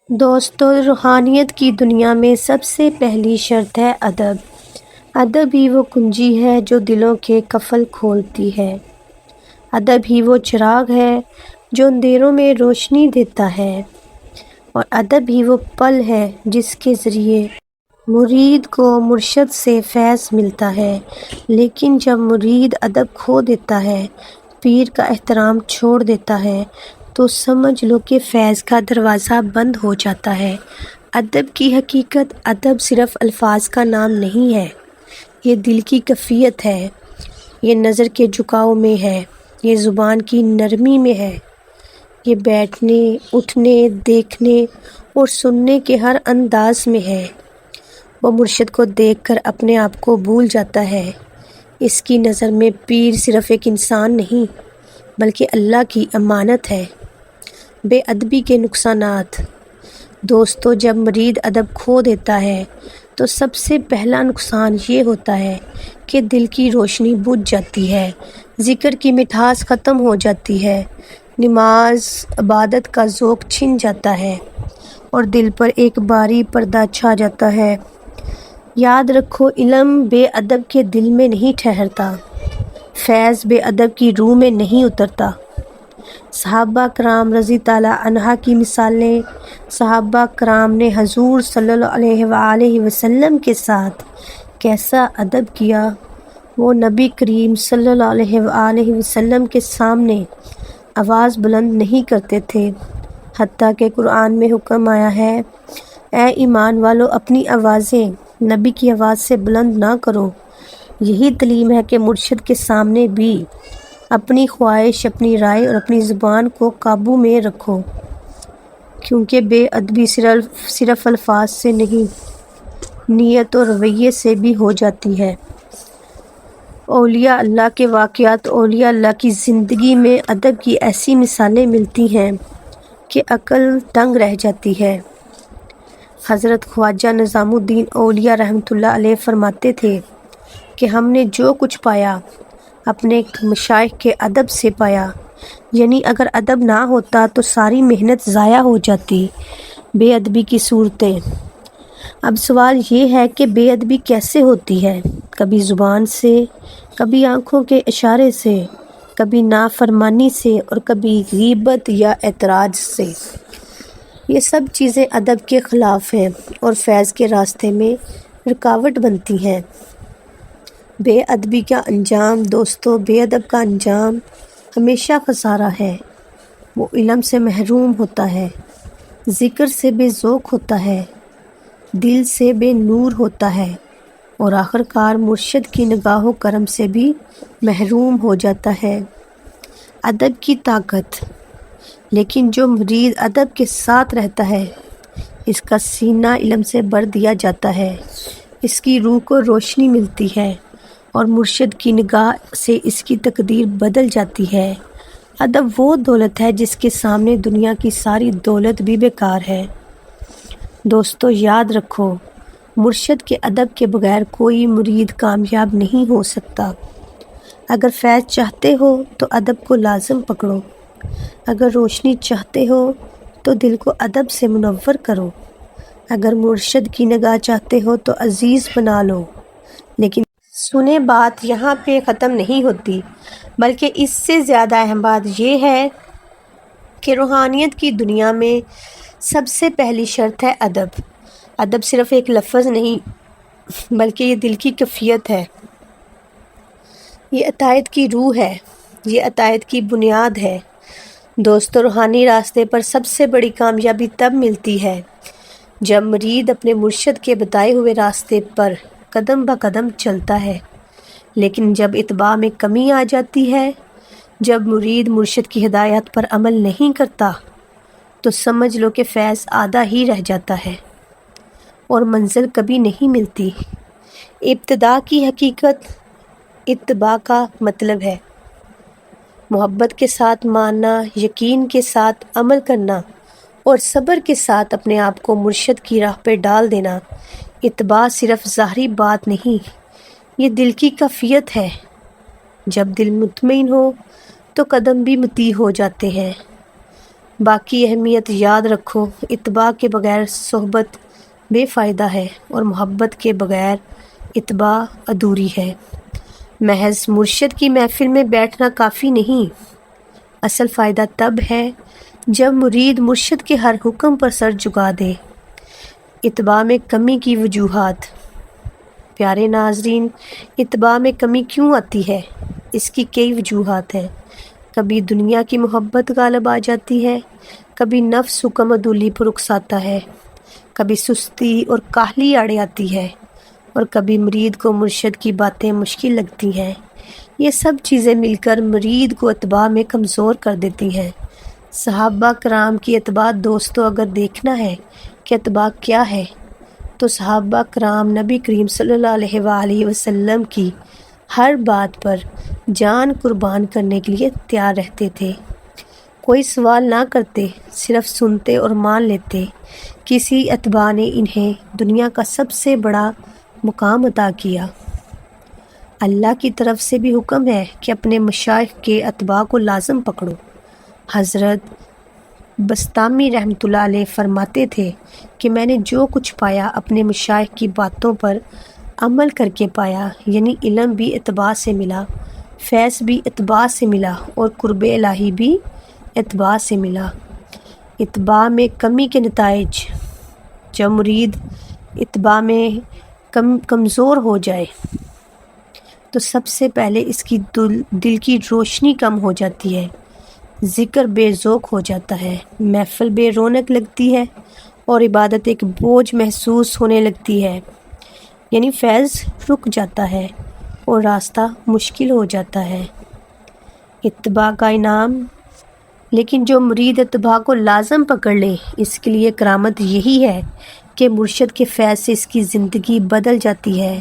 دوستو، روحانیت کی دنیا میں سب سے پہلی شرط ہے ادب۔ ادب ہی وہ کنجی ہے جو دلوں کے قفل کھولتی ہے۔ ادب ہی وہ چراغ ہے جو اندھیروں میں روشنی دیتا ہے، اور ادب ہی وہ پل ہے جس کے ذریعے مرید کو مرشد سے فیض ملتا ہے۔ لیکن جب مرید ادب کھو دیتا ہے، پیر کا احترام چھوڑ دیتا ہے، تو سمجھ لو کہ فیض کا دروازہ بند ہو جاتا ہے۔ ادب کی حقیقت، ادب صرف الفاظ کا نام نہیں ہے، یہ دل کی کیفیت ہے، یہ نظر کے جھکاؤ میں ہے، یہ زبان کی نرمی میں ہے، یہ بیٹھنے، اٹھنے، دیکھنے اور سننے کے ہر انداز میں ہے۔ وہ مرشد کو دیکھ کر اپنے آپ کو بھول جاتا ہے۔ اس کی نظر میں پیر صرف ایک انسان نہیں بلکہ اللہ کی امانت ہے۔ بے ادبی کے نقصانات۔ دوستو، جب مرید ادب کھو دیتا ہے تو سب سے پہلا نقصان یہ ہوتا ہے کہ دل کی روشنی بجھ جاتی ہے، ذکر کی مٹھاس ختم ہو جاتی ہے، نماز عبادت کا ذوق چھن جاتا ہے اور دل پر ایک بھاری پردہ چھا جاتا ہے۔ یاد رکھو، علم بے ادب کے دل میں نہیں ٹھہرتا، فیض بے ادب کی روح میں نہیں اترتا۔ صحابہ کرام رضی تعالیٰ عنہ کی مثالیں۔ صحابہ کرام نے حضور صلی اللہ علیہ وآلہ وسلم کے ساتھ کیسا ادب کیا۔ وہ نبی کریم صلی اللہ علیہ وآلہ وسلم کے سامنے آواز بلند نہیں کرتے تھے، حتیٰ کہ قرآن میں حکم آیا ہے، اے ایمان والو، اپنی آوازیں نبی کی آواز سے بلند نہ کرو۔ یہی تعلیم ہے کہ مرشد کے سامنے بھی اپنی خواہش، اپنی رائے اور اپنی زبان کو قابو میں رکھو، کیونکہ بے ادبی صرف الفاظ سے نہیں، نیت اور رویے سے بھی ہو جاتی ہے۔ اولیاء اللہ کے واقعات۔ اولیاء اللہ کی زندگی میں ادب کی ایسی مثالیں ملتی ہیں کہ عقل دنگ رہ جاتی ہے۔ حضرت خواجہ نظام الدین اولیاء رحمۃ اللہ علیہ فرماتے تھے کہ ہم نے جو کچھ پایا اپنے مشائخ کے ادب سے پایا، یعنی اگر ادب نہ ہوتا تو ساری محنت ضائع ہو جاتی۔ بے ادبی کی صورتیں۔ اب سوال یہ ہے کہ بے ادبی کیسے ہوتی ہے؟ کبھی زبان سے، کبھی آنکھوں کے اشارے سے، کبھی نافرمانی سے اور کبھی غیبت یا اعتراض سے۔ یہ سب چیزیں ادب کے خلاف ہیں اور فیض کے راستے میں رکاوٹ بنتی ہیں۔ بے ادبی کا انجام۔ دوستو، بے ادب کا انجام ہمیشہ خسارہ ہے۔ وہ علم سے محروم ہوتا ہے، ذکر سے بے ذوق ہوتا ہے، دل سے بے نور ہوتا ہے اور آخر کار مرشد کی نگاہ و کرم سے بھی محروم ہو جاتا ہے۔ ادب کی طاقت۔ لیکن جو مرید ادب کے ساتھ رہتا ہے، اس کا سینہ علم سے بھر دیا جاتا ہے، اس کی روح کو روشنی ملتی ہے اور مرشد کی نگاہ سے اس کی تقدیر بدل جاتی ہے۔ ادب وہ دولت ہے جس کے سامنے دنیا کی ساری دولت بھی بیکار ہے۔ دوستو، یاد رکھو، مرشد کے ادب کے بغیر کوئی مرید کامیاب نہیں ہو سکتا۔ اگر فیض چاہتے ہو تو ادب کو لازم پکڑو، اگر روشنی چاہتے ہو تو دل کو ادب سے منور کرو، اگر مرشد کی نگاہ چاہتے ہو تو عزیز بنا لو۔ لیکن سنیں، بات یہاں پہ ختم نہیں ہوتی، بلکہ اس سے زیادہ اہم بات یہ ہے کہ روحانیت کی دنیا میں سب سے پہلی شرط ہے ادب۔ ادب صرف ایک لفظ نہیں بلکہ یہ دل کی کیفیت ہے، یہ عطایت کی روح ہے، یہ عطایت کی بنیاد ہے۔ دوستو، روحانی راستے پر سب سے بڑی کامیابی تب ملتی ہے جب مرید اپنے مرشد کے بتائے ہوئے راستے پر قدم بہ قدم چلتا ہے۔ لیکن جب اتباع میں کمی آ جاتی ہے، جب مرید مرشد کی ہدایات پر عمل نہیں کرتا، تو سمجھ لو کہ فیض آدھا ہی رہ جاتا ہے اور منزل کبھی نہیں ملتی۔ ابتداء کی حقیقت۔ اتباع کا مطلب ہے محبت کے ساتھ ماننا، یقین کے ساتھ عمل کرنا اور صبر کے ساتھ اپنے آپ کو مرشد کی راہ پہ ڈال دینا۔ اتباع صرف ظاہری بات نہیں، یہ دل کی کیفیت ہے۔ جب دل مطمئن ہو تو قدم بھی مطیع ہو جاتے ہیں۔ باقی اہمیت یاد رکھو، اتباع کے بغیر صحبت بے فائدہ ہے اور محبت کے بغیر اتباع ادھوری ہے۔ محض مرشد کی محفل میں بیٹھنا کافی نہیں، اصل فائدہ تب ہے جب مرید مرشد کے ہر حکم پر سر جھکا دے۔ اتباع میں کمی کی وجوہات۔ پیارے ناظرین، اتباع میں کمی کیوں آتی ہے؟ اس کی کئی وجوہات ہیں۔ کبھی دنیا کی محبت غالب آ جاتی ہے، کبھی نفس حکم عدولی پر اکساتا ہے، کبھی سستی اور کاہلی آڑے آتی ہے، اور کبھی مرید کو مرشد کی باتیں مشکل لگتی ہیں۔ یہ سب چیزیں مل کر مرید کو اتباع میں کمزور کر دیتی ہیں۔ صحابہ کرام کی اتباع دوستو اگر دیکھنا ہے کہ اتباع کیا ہے تو صحابہ کرام نبی کریم صلی اللہ علیہ وآلہ وسلم کی ہر بات پر جان قربان کرنے کے لیے تیار رہتے تھے۔ کوئی سوال نہ کرتے، صرف سنتے اور مان لیتے۔ کسی اتباع نے انہیں دنیا کا سب سے بڑا مقام عطا کیا۔ اللہ کی طرف سے بھی حکم ہے کہ اپنے مشائخ کے اتباع کو لازم پکڑو۔ حضرت بسطامی رحمۃ اللہ علیہ فرماتے تھے کہ میں نے جو کچھ پایا اپنے مشائخ کی باتوں پر عمل کر کے پایا، یعنی علم بھی اتباع سے ملا، فیض بھی اتباع سے ملا، اور قرب الہی بھی اتباع سے ملا۔ اتباع میں کمی کے نتائج۔ جب مرید اتباع میں کمزور ہو جائے تو سب سے پہلے اس کی دل کی روشنی کم ہو جاتی ہے، ذکر بے ذوق ہو جاتا ہے، محفل بے رونق لگتی ہے، اور عبادت ایک بوجھ محسوس ہونے لگتی ہے، یعنی فیض رک جاتا ہے اور راستہ مشکل ہو جاتا ہے۔ اتباع کا انعام۔ لیکن جو مرید اتباع کو لازم پکڑ لے، اس کے لیے کرامت یہی ہے کہ مرشد کے فیض سے اس کی زندگی بدل جاتی ہے۔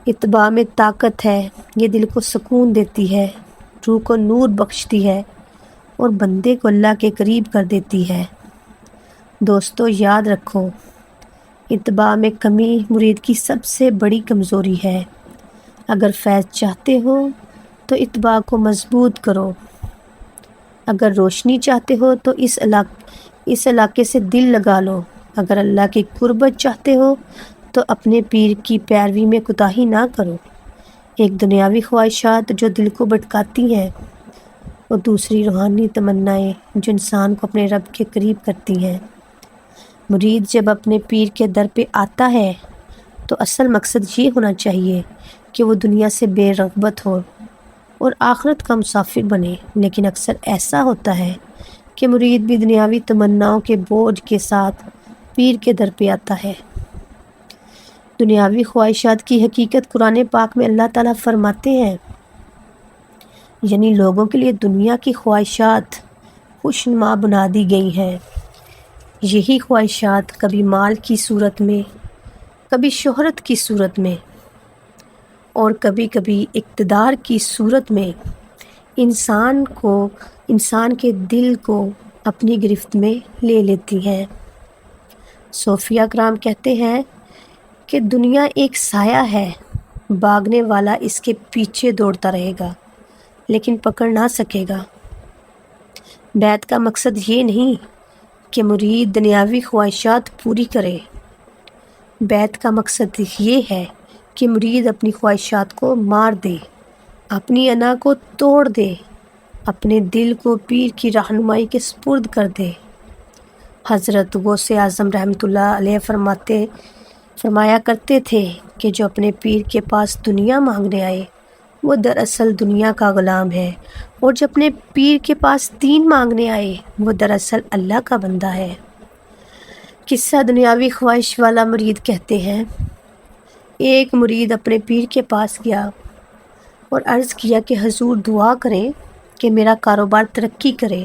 اتباع میں طاقت ہے، یہ دل کو سکون دیتی ہے، روح کو نور بخشتی ہے اور بندے کو اللہ کے قریب کر دیتی ہے۔ دوستو یاد رکھو، اتباع میں کمی مرید کی سب سے بڑی کمزوری ہے۔ اگر فیض چاہتے ہو تو اتباع کو مضبوط کرو۔ اگر روشنی چاہتے ہو تو اس علاقے سے دل لگا لو۔ اگر اللہ کی قربت چاہتے ہو تو اپنے پیر کی پیروی میں کوتاہی نہ کرو۔ ایک دنیاوی خواہشات جو دل کو بھٹکاتی ہیں، اور دوسری روحانی تمنائیں جو انسان کو اپنے رب کے قریب کرتی ہیں۔ مرید جب اپنے پیر کے در پہ آتا ہے تو اصل مقصد یہ ہونا چاہیے کہ وہ دنیا سے بے رغبت ہو اور آخرت کا مسافر بنے، لیکن اکثر ایسا ہوتا ہے کہ مرید بھی دنیاوی تمناؤں کے بوجھ کے ساتھ پیر کے در پہ آتا ہے۔ دنیاوی خواہشات کی حقیقت قرآن پاک میں اللہ تعالیٰ فرماتے ہیں، یعنی لوگوں کے لیے دنیا کی خواہشات خوشنما بنا دی گئی ہیں۔ یہی خواہشات کبھی مال کی صورت میں، کبھی شہرت کی صورت میں، اور کبھی کبھی اقتدار کی صورت میں انسان کے دل کو اپنی گرفت میں لے لیتی ہیں۔ صوفیہ کرام کہتے ہیں کہ دنیا ایک سایہ ہے، بھاگنے والا اس کے پیچھے دوڑتا رہے گا لیکن پکڑ نہ سکے گا۔ بیعت کا مقصد یہ نہیں کہ مرید دنیاوی خواہشات پوری کرے، بیعت کا مقصد یہ ہے کہ مرید اپنی خواہشات کو مار دے، اپنی انا کو توڑ دے، اپنے دل کو پیر کی رہنمائی کے سپرد کر دے۔ حضرت غوث اعظم رحمۃ اللہ علیہ فرمایا کرتے تھے کہ جو اپنے پیر کے پاس دنیا مانگنے آئے وہ دراصل دنیا کا غلام ہے، اور جو اپنے پیر کے پاس دین مانگنے آئے وہ دراصل اللہ کا بندہ ہے۔ قصہ دنیاوی خواہش والا مرید کہتے ہیں، ایک مرید اپنے پیر کے پاس گیا اور عرض کیا کہ حضور دعا کریں کہ میرا کاروبار ترقی کرے،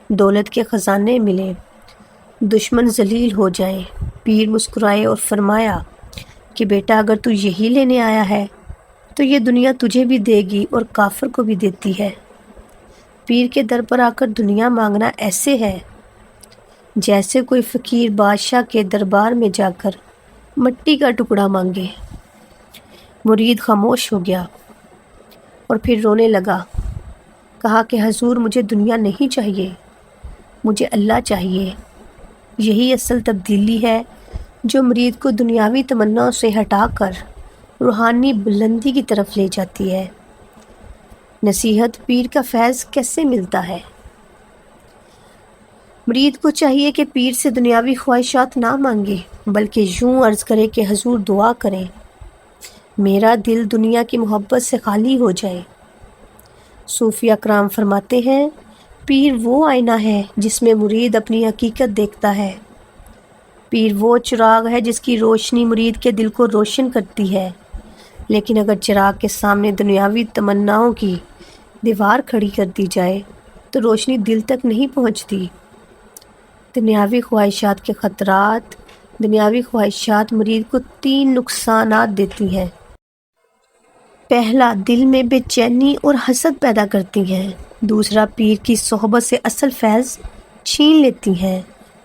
دولت کے خزانے ملیں، دشمن ذلیل ہو جائیں۔ پیر مسکرائے اور فرمایا کہ بیٹا اگر تو یہی لینے آیا ہے تو یہ دنیا تجھے بھی دے گی اور کافر کو بھی دیتی ہے۔ پیر کے در پر آ کر دنیا مانگنا ایسے ہے جیسے کوئی فقیر بادشاہ کے دربار میں جا کر مٹی کا ٹکڑا مانگے۔ مرید خاموش ہو گیا اور پھر رونے لگا، کہا کہ حضور مجھے دنیا نہیں چاہیے، مجھے اللہ چاہیے۔ یہی اصل تبدیلی ہے جو مرید کو دنیاوی تمناؤں سے ہٹا کر روحانی بلندی کی طرف لے جاتی ہے۔ نصیحت: پیر کا فیض کیسے ملتا ہے؟ مرید کو چاہیے کہ پیر سے دنیاوی خواہشات نہ مانگے، بلکہ یوں عرض کرے کہ حضور دعا کریں، میرا دل دنیا کی محبت سے خالی ہو جائے۔ صوفیہ کرام فرماتے ہیں، پیر وہ آئینہ ہے جس میں مرید اپنی حقیقت دیکھتا ہے۔ پیر وہ چراغ ہے جس کی روشنی مرید کے دل کو روشن کرتی ہے، لیکن اگر چراغ کے سامنے دنیاوی تمناؤں کی دیوار کھڑی کر دی جائے تو روشنی دل تک نہیں پہنچتی۔ دنیاوی خواہشات کے خطرات: دنیاوی خواہشات مرید کو 3 نقصانات دیتی ہیں۔ پہلا، دل میں بے چینی اور حسد پیدا کرتی ہیں۔ دوسرا، پیر کی صحبت سے اصل فیض چھین لیتی ہیں۔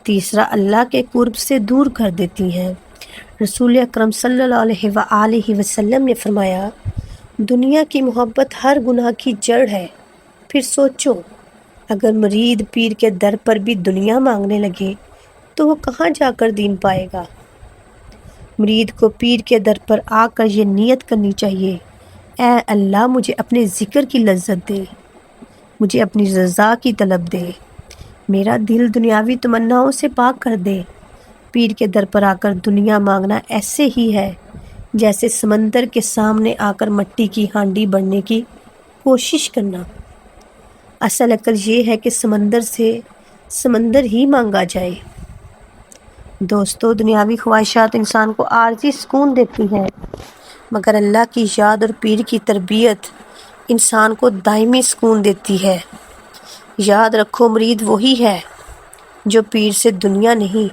تیسرا، اللہ کے قرب سے دور کر دیتی ہیں۔ رسول اکرم صلی اللہ علیہ وآلہ وسلم نے فرمایا، دنیا کی محبت ہر گناہ کی جڑ ہے۔ پھر سوچو، اگر مرید پیر کے در پر بھی دنیا مانگنے لگے تو وہ کہاں جا کر دین پائے گا؟ مرید کو پیر کے در پر آ کر یہ نیت کرنی چاہیے، اے اللہ مجھے اپنے ذکر کی لذت دے، مجھے اپنی رضا کی طلب دے، میرا دل دنیاوی تمناؤں سے پاک کر دے۔ پیر کے در پر آ کر دنیا مانگنا ایسے ہی ہے جیسے سمندر کے سامنے آ کر مٹی کی ہانڈی بھرنے کی کوشش کرنا۔ اصل عقل یہ ہے کہ سمندر سے سمندر ہی مانگا جائے۔ دوستو، دنیاوی خواہشات انسان کو عارضی سکون دیتی ہیں، مگر اللہ کی یاد اور پیر کی تربیت انسان کو دائمی سکون دیتی ہے۔ یاد رکھو، مرید وہی ہے جو پیر سے دنیا نہیں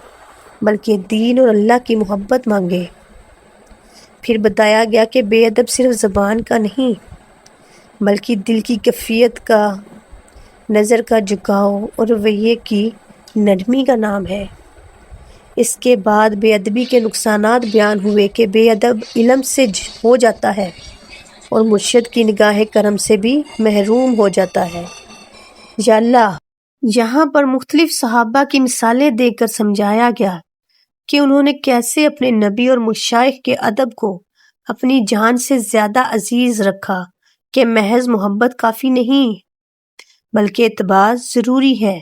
بلکہ دین اور اللہ کی محبت مانگے۔ پھر بتایا گیا کہ بے ادب صرف زبان کا نہیں بلکہ دل کی کیفیت کا، نظر کا جھکاؤ اور رویے کی نرمی کا نام ہے۔ اس کے بعد بے ادبی کے نقصانات بیان ہوئے کہ بے ادب علم سے ہو جاتا ہے اور مرشد کی نگاہ کرم سے بھی محروم ہو جاتا ہے۔ یا اللہ، یہاں پر مختلف صحابہ کی مثالیں دے کر سمجھایا گیا کہ انہوں نے کیسے اپنے نبی اور مشائخ کے ادب کو اپنی جان سے زیادہ عزیز رکھا کہ محض محبت کافی نہیں بلکہ اتباع ضروری ہے،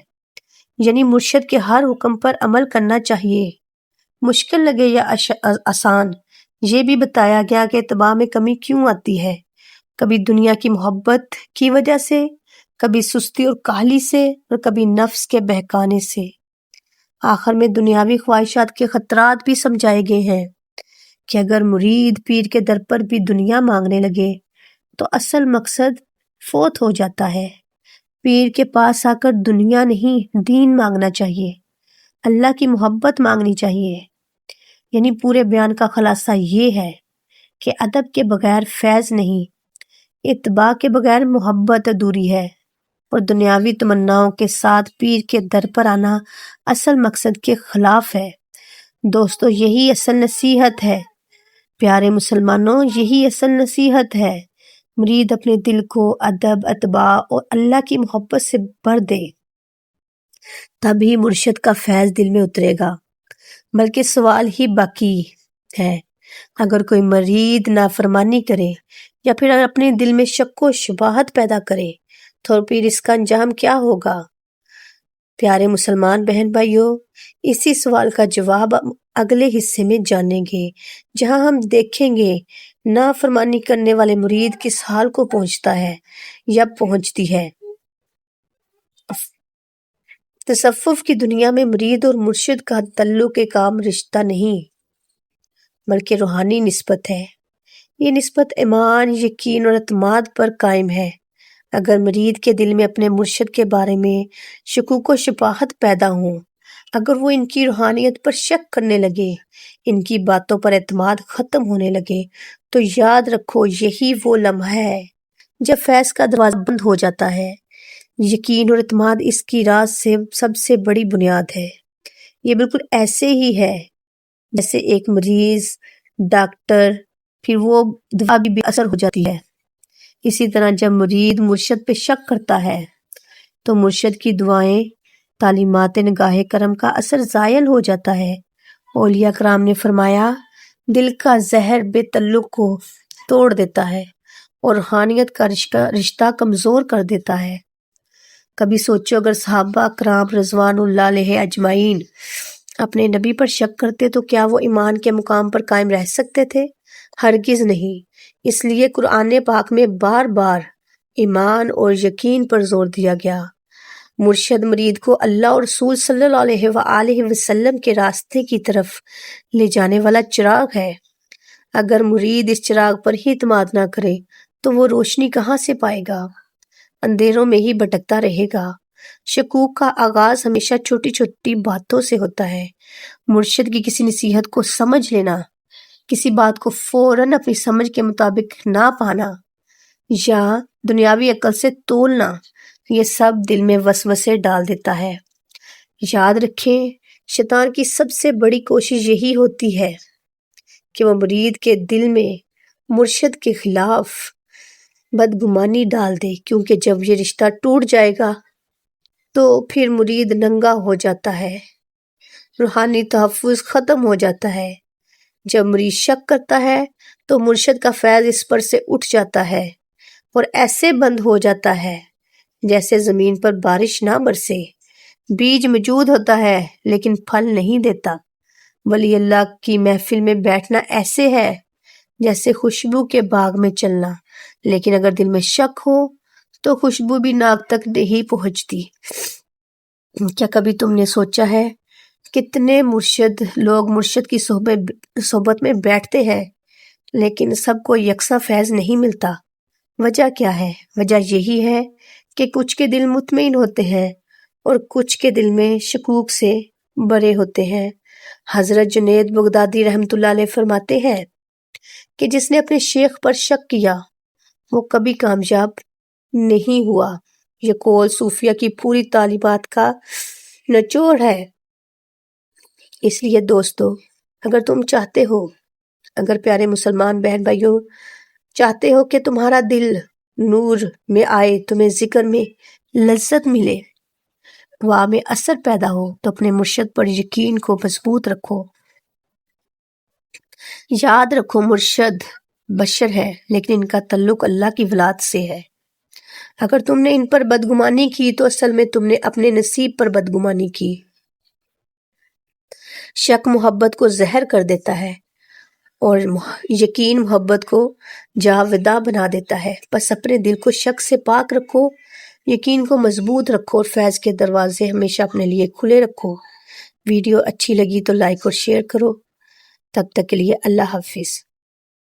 یعنی مرشد کے ہر حکم پر عمل کرنا چاہیے، مشکل لگے یا آسان۔ یہ بھی بتایا گیا کہ اتباع میں کمی کیوں آتی ہے، کبھی دنیا کی محبت کی وجہ سے، کبھی سستی اور کاہلی سے، اور کبھی نفس کے بہکانے سے۔ آخر میں دنیاوی خواہشات کے خطرات بھی سمجھائے گئے ہیں کہ اگر مرید پیر کے در پر بھی دنیا مانگنے لگے تو اصل مقصد فوت ہو جاتا ہے۔ پیر کے پاس آ کر دنیا نہیں دین مانگنا چاہیے، اللہ کی محبت مانگنی چاہیے۔ یعنی پورے بیان کا خلاصہ یہ ہے کہ ادب کے بغیر فیض نہیں، اتباع کے بغیر محبت ادھوری ہے، اور دنیاوی تمناؤں کے ساتھ پیر کے در پر آنا اصل مقصد کے خلاف ہے۔ دوستو، یہی اصل نصیحت ہے۔ پیارے مسلمانوں، یہی اصل نصیحت ہے۔ مرید اپنے دل کو ادب، اتباع اور اللہ کی محبت سے بھر دے، تبھی مرشد کا فیض دل میں اترے گا۔ بلکہ سوال ہی باقی ہے، اگر کوئی مرید نافرمانی کرے یا پھر اپنے دل میں شک و شبہات پیدا کرے تو پھر اس کا انجام کیا ہوگا؟ پیارے مسلمان بہن بھائیوں، اسی سوال کا جواب ہم اگلے حصے میں جانیں گے، جہاں ہم دیکھیں گے نافرمانی کرنے والے مرید کس حال کو پہنچتا ہے یا پہنچتی ہے۔ تصوف کی دنیا میں مرید اور مرشد کا تعلق ایک عام رشتہ نہیں بلکہ روحانی نسبت ہے۔ یہ نسبت ایمان، یقین اور اعتماد پر قائم ہے۔ اگر مرید کے دل میں اپنے مرشد کے بارے میں شکوک و شبہات پیدا ہوں، اگر وہ ان کی روحانیت پر شک کرنے لگے، ان کی باتوں پر اعتماد ختم ہونے لگے، تو یاد رکھو یہی وہ لمحہ ہے جب فیض کا دروازہ بند ہو جاتا ہے۔ یقین اور اعتماد اس کی راز سے سب سے بڑی بنیاد ہے۔ یہ بالکل ایسے ہی ہے جیسے ایک مریض، ڈاکٹر، پھر وہ دوا بھی بے اثر ہو جاتی ہے۔ اسی طرح جب مرید مرشد پہ شک کرتا ہے تو مرشد کی دعائیں تعلیمات نگاہ کرم کا اثر زائل ہو جاتا ہے۔ اولیاء کرام نے فرمایا دل کا زہر بے تعلق کو توڑ دیتا ہے اور روحانیت کا رشتہ کمزور کر دیتا ہے۔ کبھی سوچو اگر صحابہ کرام رضوان اللہ علیہ اجمعین اپنے نبی پر شک کرتے تو کیا وہ ایمان کے مقام پر قائم رہ سکتے تھے؟ ہرگز نہیں۔ اس لیے قرآن پاک میں بار بار ایمان اور یقین پر زور دیا گیا۔ مرشد مرید کو اللہ اور رسول صلی اللہ علیہ وآلہ وسلم کے راستے کی طرف لے جانے والا چراغ ہے۔ اگر مرید اس چراغ پر ہی اعتماد نہ کرے تو وہ روشنی کہاں سے پائے گا؟ اندھیروں میں ہی بھٹکتا رہے گا۔ شکوک کا آغاز ہمیشہ چھوٹی چھوٹی باتوں سے ہوتا ہے۔ مرشد کی کسی نصیحت کو سمجھ لینا، کسی بات کو فوراً اپنی سمجھ کے مطابق نہ پانا یا دنیاوی عقل سے تولنا، یہ سب دل میں وسوسے ڈال دیتا ہے۔ یاد رکھیں شیطان کی سب سے بڑی کوشش یہی ہوتی ہے کہ وہ مرید کے دل میں مرشد کے خلاف بدگمانی ڈال دے، کیونکہ جب یہ رشتہ ٹوٹ جائے گا تو پھر مرید ننگا ہو جاتا ہے، روحانی تحفظ ختم ہو جاتا ہے۔ جب مرید شک کرتا ہے تو مرشد کا فیض اس پر سے اٹھ جاتا ہے اور ایسے بند ہو جاتا ہے جیسے زمین پر بارش نہ برسے۔ بیج موجود ہوتا ہے لیکن پھل نہیں دیتا۔ ولی اللہ کی محفل میں بیٹھنا ایسے ہے جیسے خوشبو کے باغ میں چلنا، لیکن اگر دل میں شک ہو تو خوشبو بھی ناک تک نہیں پہنچتی۔ کیا کبھی تم نے سوچا ہے کتنے لوگ مرشد کی صحبت میں بیٹھتے ہیں لیکن سب کو یکساں فیض نہیں ملتا؟ وجہ کیا ہے؟ وجہ یہی ہے کہ کچھ کے دل مطمئن ہوتے ہیں اور کچھ کے دل میں شکوک سے بھرے ہوتے ہیں۔ حضرت جنید بغدادی رحمۃ اللہ علیہ فرماتے ہیں کہ جس نے اپنے شیخ پر شک کیا وہ کبھی کامیاب نہیں ہوا۔ یہ قول صوفیہ کی پوری تعلیمات کا نچوڑ ہے۔ اس لیے دوستو، اگر تم چاہتے ہو، اگر پیارے مسلمان بہن بھائیوں چاہتے ہو کہ تمہارا دل نور میں آئے، تمہیں ذکر میں لذت ملے، دعا میں اثر پیدا ہو، تو اپنے مرشد پر یقین کو مضبوط رکھو۔ یاد رکھو مرشد بشر ہے لیکن ان کا تعلق اللہ کی ولاد سے ہے۔ اگر تم نے ان پر بدگمانی کی تو اصل میں تم نے اپنے نصیب پر بدگمانی کی۔ شک محبت کو زہر کر دیتا ہے اور یقین محبت کو جاوداں بنا دیتا ہے۔ بس اپنے دل کو شک سے پاک رکھو، یقین کو مضبوط رکھو اور فیض کے دروازے ہمیشہ اپنے لیے کھلے رکھو۔ ویڈیو اچھی لگی تو لائک اور شیئر کرو۔ تب تک کے لیے اللہ حافظ۔